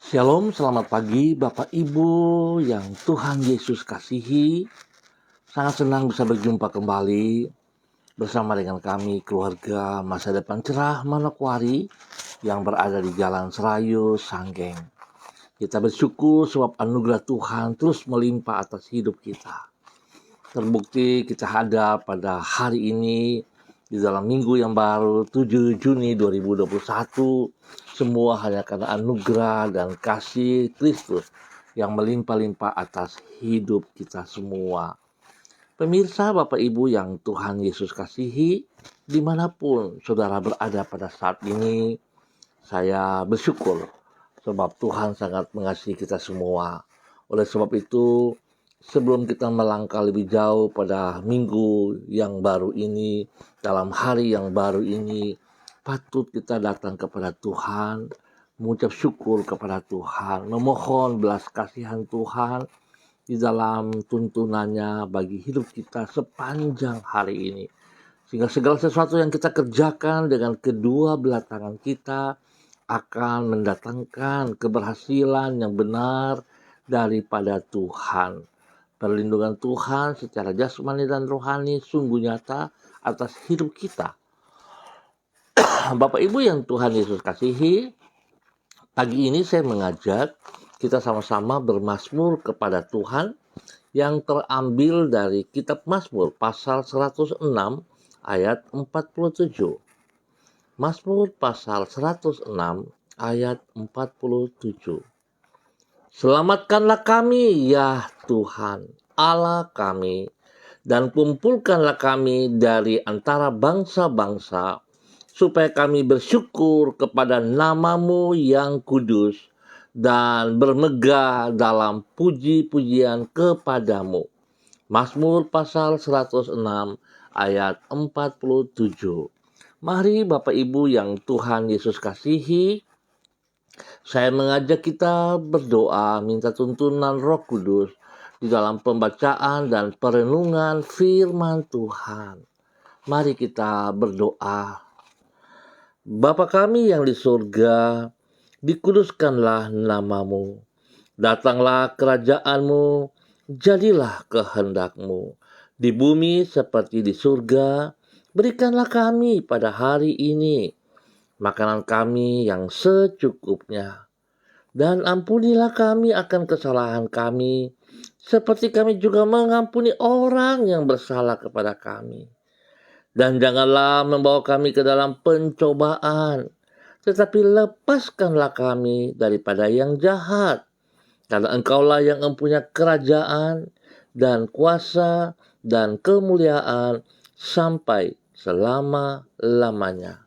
Shalom, selamat pagi Bapak Ibu yang Tuhan Yesus kasihi. Sangat senang bisa berjumpa kembali bersama dengan kami keluarga Masa Depan Cerah Manokwari yang berada di Jalan Serayu, Sanggeng. Kita bersyukur sebab anugerah Tuhan terus melimpah atas hidup kita. Terbukti kita hadir pada hari ini di dalam minggu yang baru 7 Juni 2021. Semua hanya karena anugerah dan kasih Kristus yang melimpah-limpah atas hidup kita semua. Pemirsa Bapak Ibu yang Tuhan Yesus kasihi, dimanapun saudara berada pada saat ini, saya bersyukur sebab Tuhan sangat mengasihi kita semua. Oleh sebab itu, sebelum kita melangkah lebih jauh pada minggu yang baru ini, dalam hari yang baru ini, patut kita datang kepada Tuhan, mengucap syukur kepada Tuhan, memohon belas kasihan Tuhan di dalam tuntunannya bagi hidup kita sepanjang hari ini. Sehingga segala sesuatu yang kita kerjakan dengan kedua belah tangan kita akan mendatangkan keberhasilan yang benar daripada Tuhan. Perlindungan Tuhan secara jasmani dan rohani sungguh nyata atas hidup kita. Bapak Ibu yang Tuhan Yesus kasihi, pagi ini saya mengajak kita sama-sama bermazmur kepada Tuhan yang terambil dari kitab Mazmur pasal 106 ayat 47. Mazmur pasal 106 ayat 47. Selamatkanlah kami ya Tuhan Allah kami, dan kumpulkanlah kami dari antara bangsa-bangsa, supaya kami bersyukur kepada nama-Mu yang kudus dan bermegah dalam puji-pujian kepadamu. Mazmur pasal 106 ayat 47. Mari Bapak Ibu yang Tuhan Yesus kasihi, saya mengajak kita berdoa minta tuntunan Roh Kudus di dalam pembacaan dan perenungan firman Tuhan. Mari kita berdoa. Bapa kami yang di surga, dikuduskanlah nama-Mu. Datanglah kerajaan-Mu, jadilah kehendak-Mu di bumi seperti di surga. Berikanlah kami pada hari ini makanan kami yang secukupnya, dan ampunilah kami akan kesalahan kami, seperti kami juga mengampuni orang yang bersalah kepada kami. Dan janganlah membawa kami ke dalam pencobaan, tetapi lepaskanlah kami daripada yang jahat. Karena Engkaulah yang mempunyai kerajaan dan kuasa dan kemuliaan sampai selama-lamanya.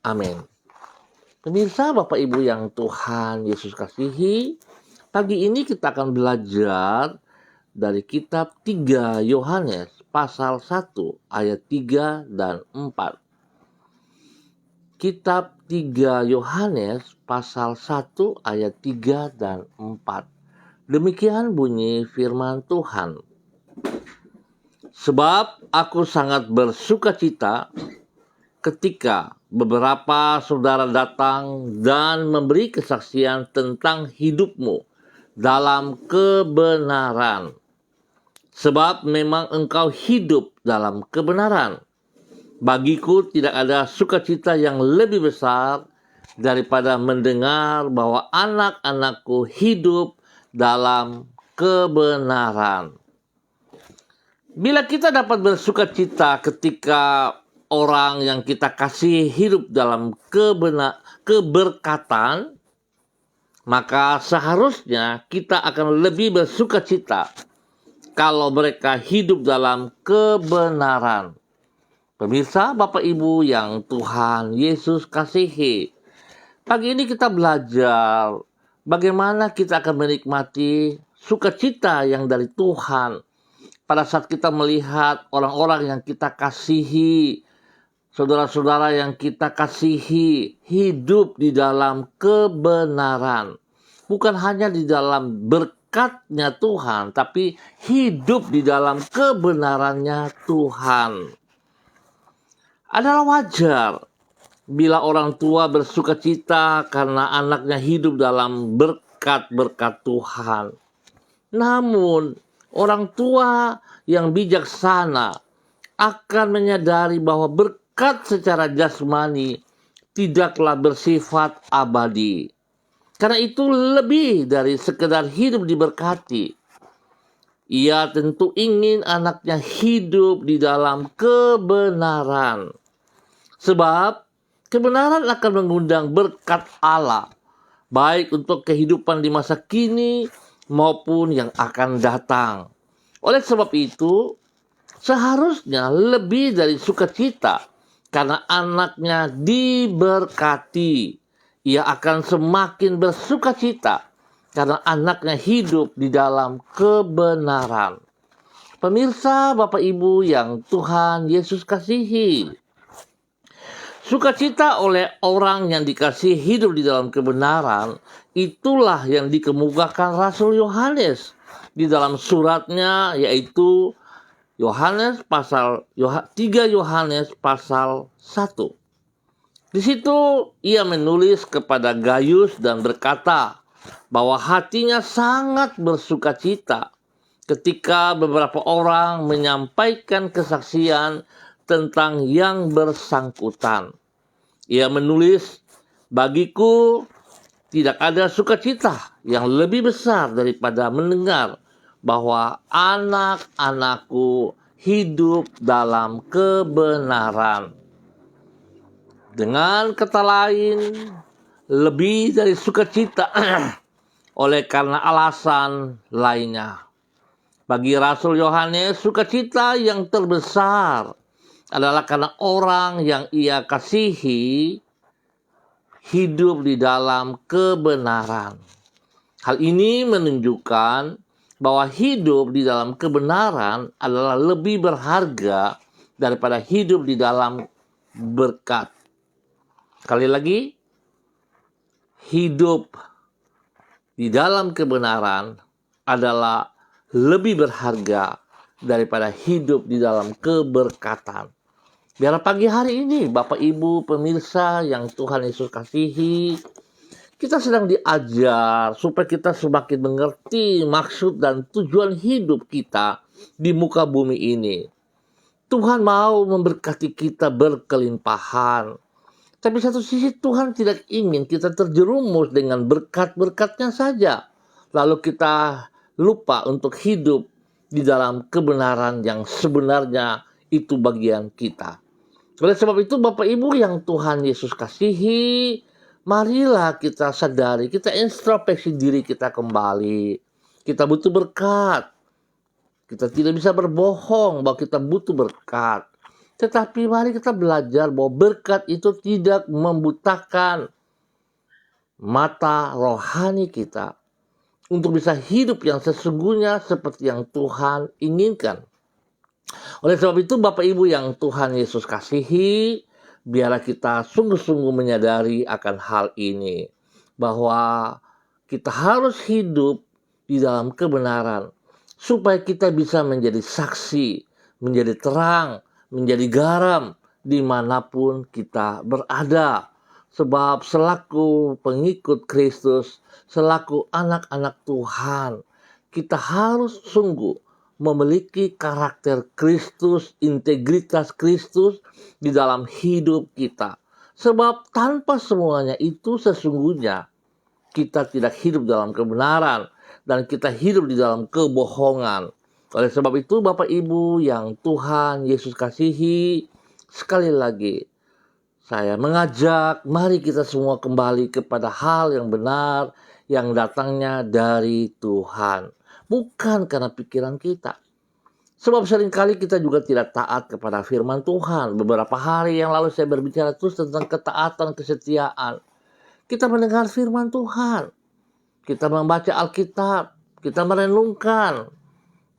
Amin. Pemirsa Bapak Ibu yang Tuhan Yesus kasihi, pagi ini kita akan belajar dari kitab 3 Yohanes pasal 1 ayat 3 dan 4. Kitab 3 Yohanes pasal 1 ayat 3 dan 4. Demikian bunyi firman Tuhan. Sebab aku sangat bersukacita ketika beberapa saudara datang dan memberi kesaksian tentang hidupmu dalam kebenaran. Sebab memang engkau hidup dalam kebenaran. Bagiku tidak ada sukacita yang lebih besar daripada mendengar bahwa anak-anakku hidup dalam kebenaran. Bila kita dapat bersukacita ketika orang yang kita kasih hidup dalam keberkatan, maka seharusnya kita akan lebih bersukacita kalau mereka hidup dalam kebenaran. Pemirsa Bapak Ibu yang Tuhan Yesus kasihi, pagi ini kita belajar bagaimana kita akan menikmati sukacita yang dari Tuhan pada saat kita melihat orang-orang yang kita kasihi, saudara-saudara yang kita kasihi hidup di dalam kebenaran. Bukan hanya di dalam berkatnya Tuhan, tapi hidup di dalam kebenarannya Tuhan. Adalah wajar bila orang tua bersukacita karena anaknya hidup dalam berkat-berkat Tuhan. Namun, orang tua yang bijaksana akan menyadari bahwa berkat secara jasmani tidaklah bersifat abadi. Karena itu lebih dari sekedar hidup diberkati. Ia tentu ingin anaknya hidup di dalam kebenaran. Sebab kebenaran akan mengundang berkat Allah, baik untuk kehidupan di masa kini maupun yang akan datang. Oleh sebab itu, seharusnya lebih dari sukacita karena anaknya diberkati. Ia akan semakin bersukacita karena anaknya hidup di dalam kebenaran. Pemirsa, Bapak Ibu yang Tuhan Yesus kasihi, sukacita oleh orang yang dikasihi hidup di dalam kebenaran, itulah yang dikemukakan Rasul Yohanes di dalam suratnya, yaitu 3 Yohanes pasal 1. Di situ ia menulis kepada Gayus dan berkata bahwa hatinya sangat bersukacita ketika beberapa orang menyampaikan kesaksian tentang yang bersangkutan. Ia menulis, bagiku tidak ada sukacita yang lebih besar daripada mendengar bahwa anak-anakku hidup dalam kebenaran. Dengan kata lain, lebih dari sukacita oleh karena alasan lainnya. Bagi Rasul Yohanes, sukacita yang terbesar adalah karena orang yang ia kasihi hidup di dalam kebenaran. Hal ini menunjukkan bahwa hidup di dalam kebenaran adalah lebih berharga daripada hidup di dalam berkat. Sekali lagi, hidup di dalam kebenaran adalah lebih berharga daripada hidup di dalam keberkatan. Biar pagi hari ini, Bapak Ibu pemirsa yang Tuhan Yesus kasihi, kita sedang diajar supaya kita semakin mengerti maksud dan tujuan hidup kita di muka bumi ini. Tuhan mau memberkati kita berkelimpahan. Tapi satu sisi Tuhan tidak ingin kita terjerumus dengan berkat-berkatnya saja. Lalu kita lupa untuk hidup di dalam kebenaran yang sebenarnya itu bagian kita. Oleh sebab itu Bapak Ibu yang Tuhan Yesus kasihi, marilah kita sadari, kita introspeksi diri kita kembali. Kita butuh berkat. Kita tidak bisa berbohong bahwa kita butuh berkat. Tetapi mari kita belajar bahwa berkat itu tidak membutakan mata rohani kita untuk bisa hidup yang sesungguhnya seperti yang Tuhan inginkan. Oleh sebab itu Bapak Ibu yang Tuhan Yesus kasihi, biarlah kita sungguh-sungguh menyadari akan hal ini. Bahwa kita harus hidup di dalam kebenaran supaya kita bisa menjadi saksi, menjadi terang, menjadi garam dimanapun kita berada. Sebab selaku pengikut Kristus, selaku anak-anak Tuhan, kita harus sungguh memiliki karakter Kristus, integritas Kristus di dalam hidup kita. Sebab tanpa semuanya itu sesungguhnya kita tidak hidup dalam kebenaran dan kita hidup di dalam kebohongan. Oleh sebab itu Bapak Ibu yang Tuhan Yesus kasihi, sekali lagi saya mengajak mari kita semua kembali kepada hal yang benar yang datangnya dari Tuhan. Bukan karena pikiran kita. Sebab seringkali kita juga tidak taat kepada firman Tuhan. Beberapa hari yang lalu saya berbicara terus tentang ketaatan, kesetiaan. Kita mendengar firman Tuhan. Kita membaca Alkitab. Kita merenungkan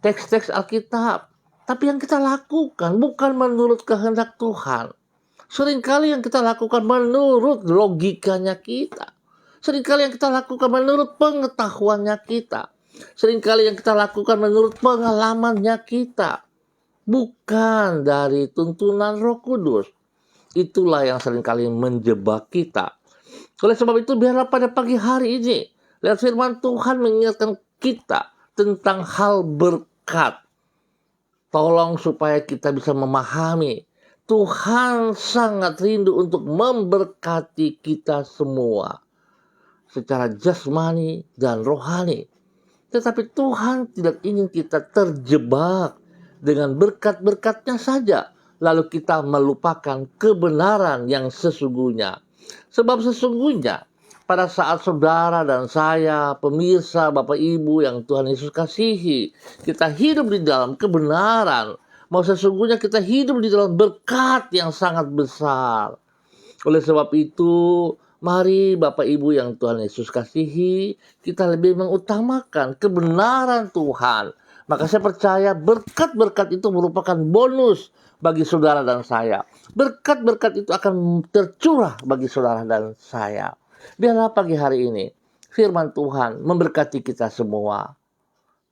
teks-teks Alkitab. Tapi yang kita lakukan bukan menurut kehendak Tuhan. Seringkali yang kita lakukan menurut logikanya kita. Seringkali yang kita lakukan menurut pengetahuannya kita. Seringkali yang kita lakukan menurut pengalamannya kita. Bukan dari tuntunan Roh Kudus. itulah yang seringkali menjebak kita. Oleh sebab itu, biarlah pada pagi hari ini, lihat firman Tuhan mengingatkan kita tentang hal berkat. Tolong supaya kita bisa memahami, Tuhan sangat rindu untuk memberkati kita semua secara jasmani dan rohani. Tetapi Tuhan tidak ingin kita terjebak dengan berkat-berkatnya saja, lalu kita melupakan kebenaran yang sesungguhnya. Sebab sesungguhnya pada saat saudara dan saya, pemirsa, Bapak Ibu yang Tuhan Yesus kasihi, kita hidup di dalam kebenaran, mau sesungguhnya kita hidup di dalam berkat yang sangat besar. Oleh sebab itu, mari Bapak Ibu yang Tuhan Yesus kasihi, kita lebih mengutamakan kebenaran Tuhan. Maka saya percaya berkat-berkat itu merupakan bonus bagi saudara dan saya. Berkat-berkat itu akan tercurah bagi saudara dan saya. Biarlah pagi hari ini firman Tuhan memberkati kita semua.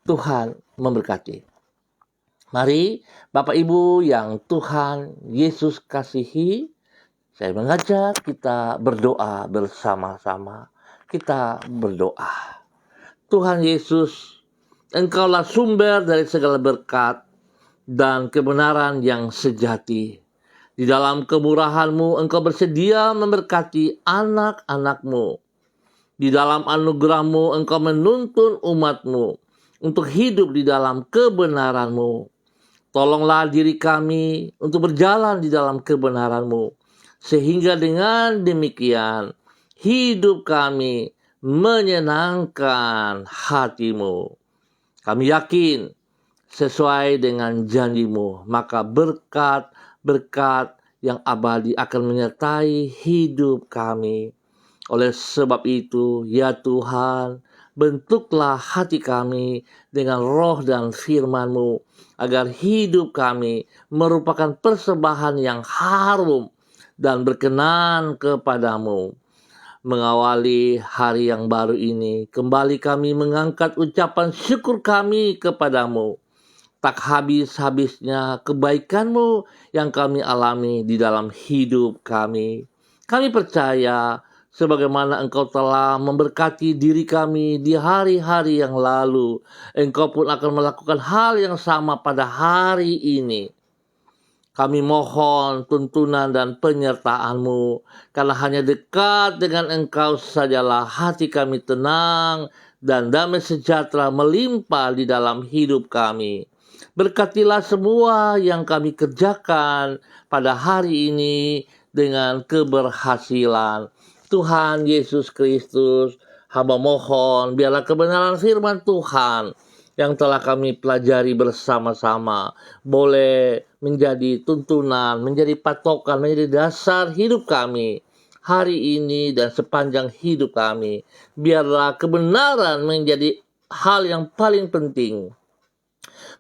Tuhan memberkati. Mari Bapak Ibu yang Tuhan Yesus kasihi, saya mengajak kita berdoa bersama-sama. Kita berdoa. Tuhan Yesus, Engkaulah sumber dari segala berkat dan kebenaran yang sejati. Di dalam kemurahan-Mu, Engkau bersedia memberkati anak-anak-Mu. Di dalam anugerah-Mu, Engkau menuntun umat-Mu untuk hidup di dalam kebenaran-Mu. Tolonglah diri kami untuk berjalan di dalam kebenaran-Mu, sehingga dengan demikian hidup kami menyenangkan hati-Mu. Kami yakin sesuai dengan janji-Mu, maka berkat yang abadi akan menyertai hidup kami. Oleh sebab itu, ya Tuhan, bentuklah hati kami dengan roh dan firman-Mu, agar hidup kami merupakan persembahan yang harum dan berkenan kepadamu. Mengawali hari yang baru ini, kembali kami mengangkat ucapan syukur kami kepadamu. Tak habis-habisnya kebaikan-Mu yang kami alami di dalam hidup kami. Kami percaya sebagaimana Engkau telah memberkati diri kami di hari-hari yang lalu, Engkau pun akan melakukan hal yang sama pada hari ini. Kami mohon tuntunan dan penyertaan-Mu, karena hanya dekat dengan Engkau sajalah hati kami tenang dan damai sejahtera melimpah di dalam hidup kami. Berkatilah semua yang kami kerjakan pada hari ini dengan keberhasilan. Tuhan Yesus Kristus, hamba mohon biarlah kebenaran firman Tuhan yang telah kami pelajari bersama-sama boleh menjadi tuntunan, menjadi patokan, menjadi dasar hidup kami hari ini dan sepanjang hidup kami. Biarlah kebenaran menjadi hal yang paling penting,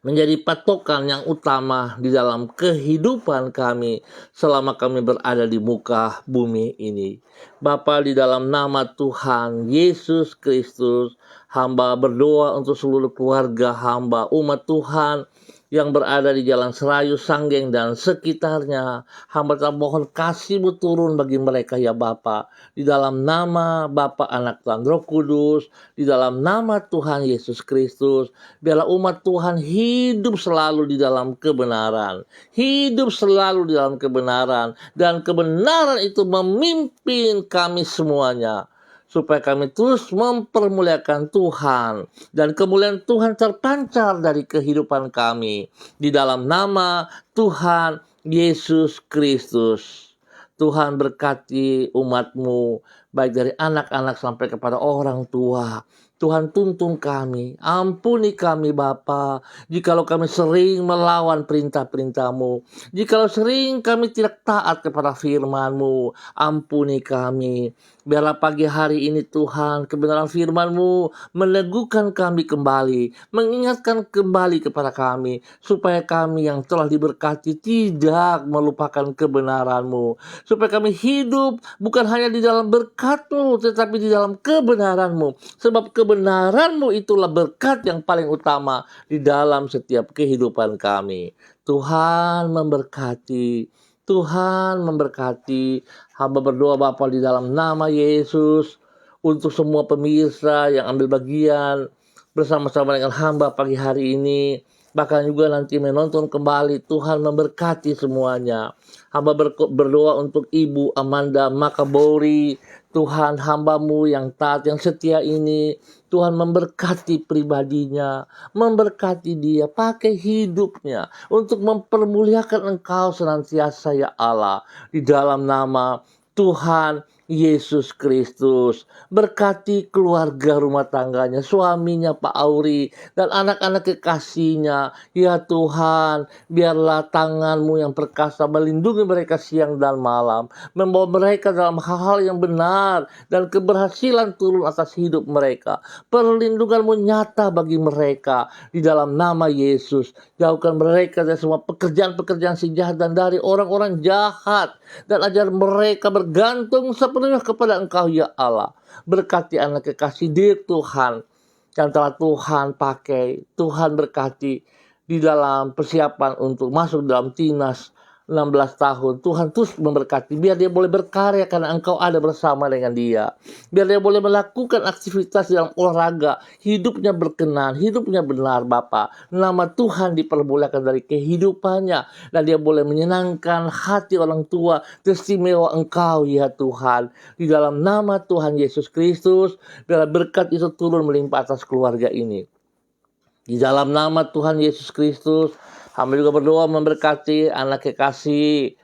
menjadi patokan yang utama di dalam kehidupan kami selama kami berada di muka bumi ini. Bapa, di dalam nama Tuhan Yesus Kristus, hamba berdoa untuk seluruh keluarga hamba, umat Tuhan yang berada di Jalan Serayu, Sanggeng, dan sekitarnya. Hamba tak mohon kasih-Mu turun bagi mereka ya Bapa. Di dalam nama Bapa, Anak, dan Roh Kudus, di dalam nama Tuhan Yesus Kristus, biarlah umat Tuhan hidup selalu di dalam kebenaran. Hidup selalu di dalam kebenaran. Dan kebenaran itu memimpin kami semuanya, supaya kami terus mempermuliakan Tuhan dan kemuliaan Tuhan terpancar dari kehidupan kami di dalam nama Tuhan Yesus Kristus. Tuhan berkati umat-Mu, baik dari anak-anak sampai kepada orang tua. Tuhan tuntun kami, ampuni kami Bapa, jikalau kami sering melawan perintah-perintah-Mu, jikalau sering kami tidak taat kepada firman-Mu, ampuni kami. Biarlah pagi hari ini Tuhan, kebenaran firman-Mu meneguhkan kami kembali, mengingatkan kembali kepada kami, supaya kami yang telah diberkati tidak melupakan kebenaran-Mu, supaya kami hidup bukan hanya di dalam berkat-Mu, tetapi di dalam kebenaran-Mu, sebab kebenaran-Mu itulah berkat yang paling utama di dalam setiap kehidupan kami. Tuhan memberkati, Tuhan memberkati. Hamba berdoa Bapa di dalam nama Yesus untuk semua pemirsa yang ambil bagian bersama-sama dengan hamba pagi hari ini. Bahkan juga nanti menonton kembali. Tuhan memberkati semuanya. Hamba berdoa untuk Ibu Amanda Makabori. Tuhan, hamba-Mu yang taat, yang setia ini, Tuhan memberkati pribadinya, memberkati dia, pakai hidupnya untuk mempermuliakan Engkau senantiasa ya Allah. Di dalam nama Tuhan Yesus Kristus. Berkati keluarga rumah tangganya, suaminya Pak Auri, dan anak-anak kekasihnya. Ya Tuhan, biarlah tangan-Mu yang perkasa melindungi mereka siang dan malam, membawa mereka dalam hal-hal yang benar, dan keberhasilan turun atas hidup mereka. Perlindungan-Mu nyata bagi mereka di dalam nama Yesus. Jauhkan mereka dari semua pekerjaan-pekerjaan si jahat dan dari orang-orang jahat, dan ajar mereka bergantung sepenuhnya kepada Engkau ya Allah. Berkati anak kekasih di Tuhan yang telah Tuhan pakai. Tuhan berkati di dalam persiapan untuk masuk dalam Timnas 16 tahun. Tuhan terus memberkati. Biar dia boleh berkarya karena Engkau ada bersama dengan dia. Biar dia boleh melakukan aktivitas dalam olahraga. Hidupnya berkenan, hidupnya benar Bapa. Nama Tuhan dipermuliakan dari kehidupannya. Dan dia boleh menyenangkan hati orang tua. Istimewa Engkau ya Tuhan. Di dalam nama Tuhan Yesus Kristus. Biar berkat itu turun melimpah atas keluarga ini. Di dalam nama Tuhan Yesus Kristus, hamba juga berdoa memberkati anak kekasih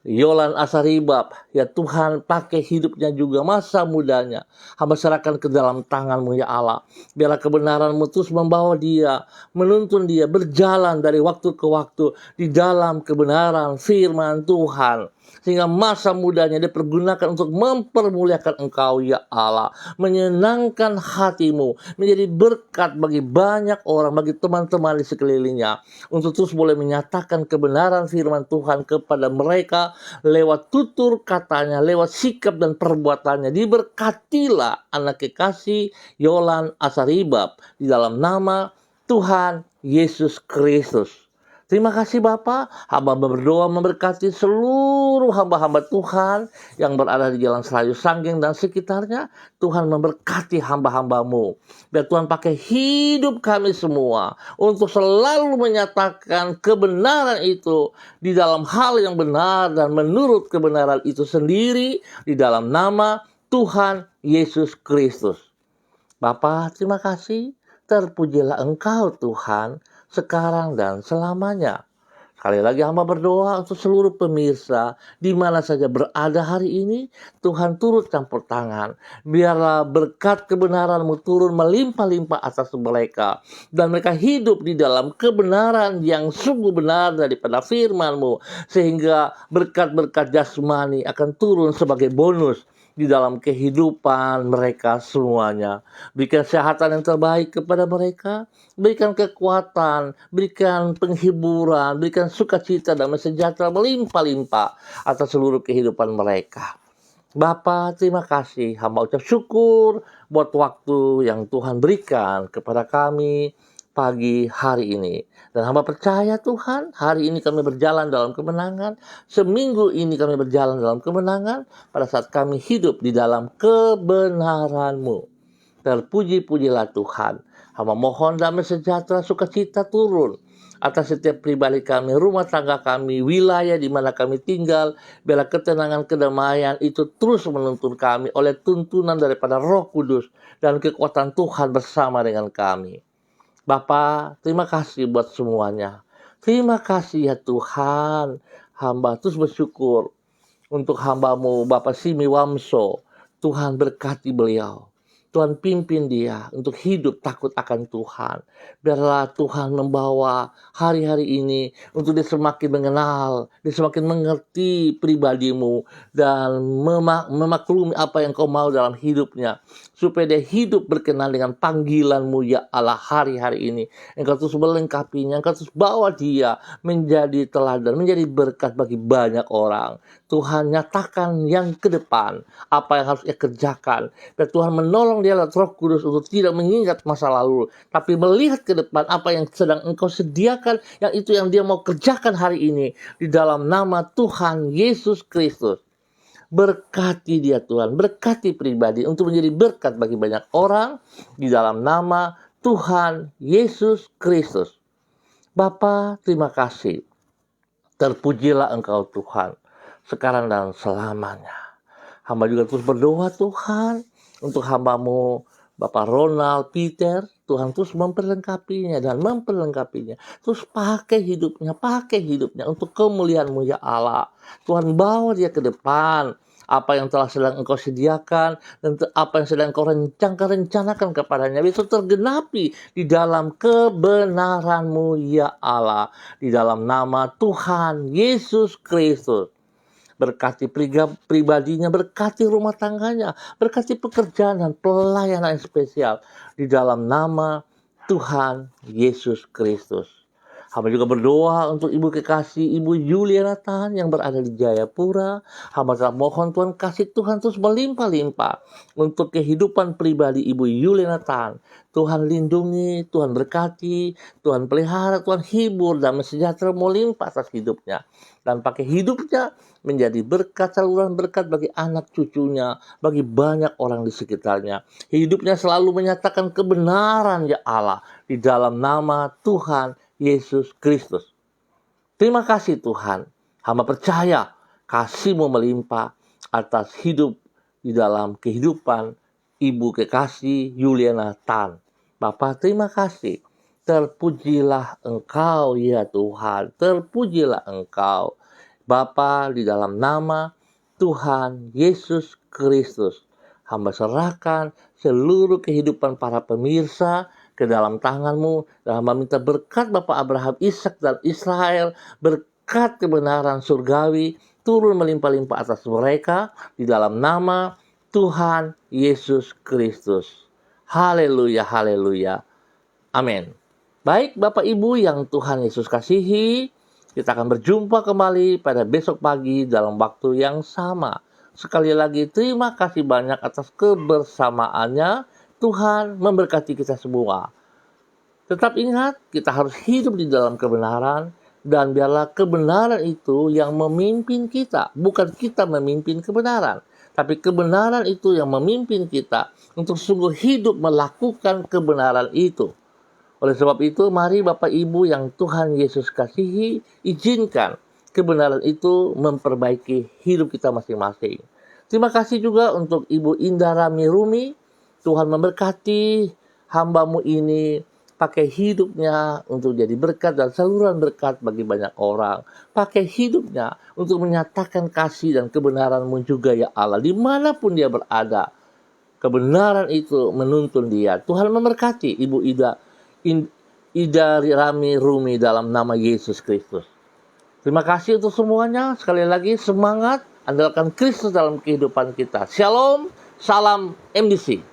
Yolan Asaribab. Ya Tuhan, pakai hidupnya juga, masa mudanya. Hamba serahkan ke dalam tangan-Mu ya Allah. Biarlah kebenaran-Mu terus membawa dia, menuntun dia, berjalan dari waktu ke waktu di dalam kebenaran firman Tuhan. Sehingga masa mudanya dipergunakan untuk mempermuliakan Engkau ya Allah. Menyenangkan hati-Mu, menjadi berkat bagi banyak orang, bagi teman-teman di sekelilingnya. Untuk terus boleh menyatakan kebenaran firman Tuhan kepada mereka lewat tutur katanya, lewat sikap dan perbuatannya. Diberkatilah anak kekasih Yolan Asaribab di dalam nama Tuhan Yesus Kristus. Terima kasih Bapa. Hamba berdoa memberkati seluruh hamba-hamba Tuhan yang berada di Jalan Selayu Sanggeng dan sekitarnya. Tuhan memberkati hamba-hamba-Mu. Biar Tuhan pakai hidup kami semua untuk selalu menyatakan kebenaran itu di dalam hal yang benar dan menurut kebenaran itu sendiri di dalam nama Tuhan Yesus Kristus. Bapa, terima kasih. Terpujilah Engkau Tuhan sekarang dan selamanya. Sekali lagi hamba berdoa untuk seluruh pemirsa di mana saja berada hari ini. Tuhan turut campur tangan. Biarlah berkat kebenaran-Mu turun melimpah-limpah atas mereka. Dan mereka hidup di dalam kebenaran yang sungguh benar daripada firman-Mu. Sehingga berkat-berkat jasmani akan turun sebagai bonus di dalam kehidupan mereka semuanya. Berikan kesehatan yang terbaik kepada mereka, berikan kekuatan, berikan penghiburan, berikan sukacita dan sejahtera melimpah-limpah atas seluruh kehidupan mereka. Bapa, terima kasih. Hamba ucap syukur buat waktu yang Tuhan berikan kepada kami pagi hari ini. Dan hamba percaya Tuhan, hari ini kami berjalan dalam kemenangan. Seminggu ini kami berjalan dalam kemenangan pada saat kami hidup di dalam kebenaran-Mu. Terpuji-pujilah Tuhan. Hamba mohon damai sejahtera sukacita turun atas setiap pribadi kami, rumah tangga kami, wilayah di mana kami tinggal. Biarlah ketenangan, kedamaian itu terus menuntun kami oleh tuntunan daripada Roh Kudus dan kekuatan Tuhan bersama dengan kami. Bapa, terima kasih buat semuanya. Terima kasih ya Tuhan. Hamba terus bersyukur untuk hamba-Mu Bapak Simi Wamso. Tuhan berkati beliau. Tuhan pimpin dia untuk hidup takut akan Tuhan. Biarlah Tuhan membawa hari-hari ini untuk dia semakin mengenal, dia semakin mengerti pribadi-Mu dan memaklumi apa yang Kau mau dalam hidupnya. Supaya dia hidup berkenan dengan panggilan-Mu ya Allah hari-hari ini. Engkau terus melengkapinya, Engkau terus bawa dia menjadi teladan, menjadi berkat bagi banyak orang. Tuhan nyatakan yang ke depan, apa yang harus ia kerjakan. Dan Tuhan menolong Tolong dia lewat Roh Kudus untuk tidak mengingat masa lalu, tapi melihat ke depan apa yang sedang Engkau sediakan, yang itu yang dia mau kerjakan hari ini. Di dalam nama Tuhan Yesus Kristus. Berkati dia Tuhan, berkati pribadi untuk menjadi berkat bagi banyak orang di dalam nama Tuhan Yesus Kristus. Bapa, terima kasih. Terpujilah Engkau Tuhan, sekarang dan selamanya. Hamba juga terus berdoa Tuhan, untuk hamba-Mu Bapak Ronald Peter, Tuhan terus memperlengkapinya dan memperlengkapinya. Terus pakai hidupnya untuk kemuliaan-Mu ya Allah. Tuhan bawa dia ke depan. Apa yang telah sedang Engkau sediakan dan apa yang sedang Engkau rencanakan kepadanya bisa tergenapi di dalam kebenaran-Mu ya Allah. Di dalam nama Tuhan Yesus Kristus. Berkati pribadinya, berkati rumah tangganya, berkati pekerjaan dan pelayanan yang spesial di dalam nama Tuhan Yesus Kristus. Hamba juga berdoa untuk Ibu kekasih Ibu Yuliana Tan yang berada di Jayapura. Hamba telah mohon Tuhan kasih Tuhan terus melimpah-limpah untuk kehidupan pribadi Ibu Yuliana Tan. Tuhan lindungi, Tuhan berkati, Tuhan pelihara, Tuhan hibur dan sejahtera melimpah atas hidupnya. Dan pakai hidupnya menjadi berkat, saluran berkat bagi anak cucunya, bagi banyak orang di sekitarnya. Hidupnya selalu menyatakan kebenaran ya Allah di dalam nama Tuhan Yesus Kristus. Terima kasih Tuhan. Hamba percaya kasih-Mu melimpah atas hidup di dalam kehidupan Ibu kekasih Yuliana Tan. Bapa, terima kasih. Terpujilah Engkau ya Tuhan. Terpujilah Engkau. Bapa, di dalam nama Tuhan Yesus Kristus. Hamba serahkan seluruh kehidupan para pemirsa ke dalam tangan-Mu, dan hamba minta berkat Bapak Abraham, Ishak dan Israel, berkat kebenaran surgawi turun melimpah-limpah atas mereka di dalam nama Tuhan Yesus Kristus. Haleluya, haleluya. Amin. Baik Bapak Ibu yang Tuhan Yesus kasihi, kita akan berjumpa kembali pada besok pagi dalam waktu yang sama. Sekali lagi terima kasih banyak atas kebersamaannya. Tuhan memberkati kita semua. Tetap ingat, kita harus hidup di dalam kebenaran, dan biarlah kebenaran itu yang memimpin kita. Bukan kita memimpin kebenaran, tapi kebenaran itu yang memimpin kita untuk sungguh hidup melakukan kebenaran itu. Oleh sebab itu, mari Bapak Ibu yang Tuhan Yesus kasihi, izinkan kebenaran itu memperbaiki hidup kita masing-masing. Terima kasih juga untuk Ibu Indra Mirumi. Tuhan memberkati hamba-Mu ini, pakai hidupnya untuk jadi berkat dan saluran berkat bagi banyak orang. Pakai hidupnya untuk menyatakan kasih dan kebenaran-Mu juga ya Allah, dimanapun dia berada. Kebenaran itu menuntun dia. Tuhan memberkati Ibu Ida Rami Rumi dalam nama Yesus Kristus. Terima kasih untuk semuanya. Sekali lagi semangat, andalkan Kristus dalam kehidupan kita. Shalom, salam MDC.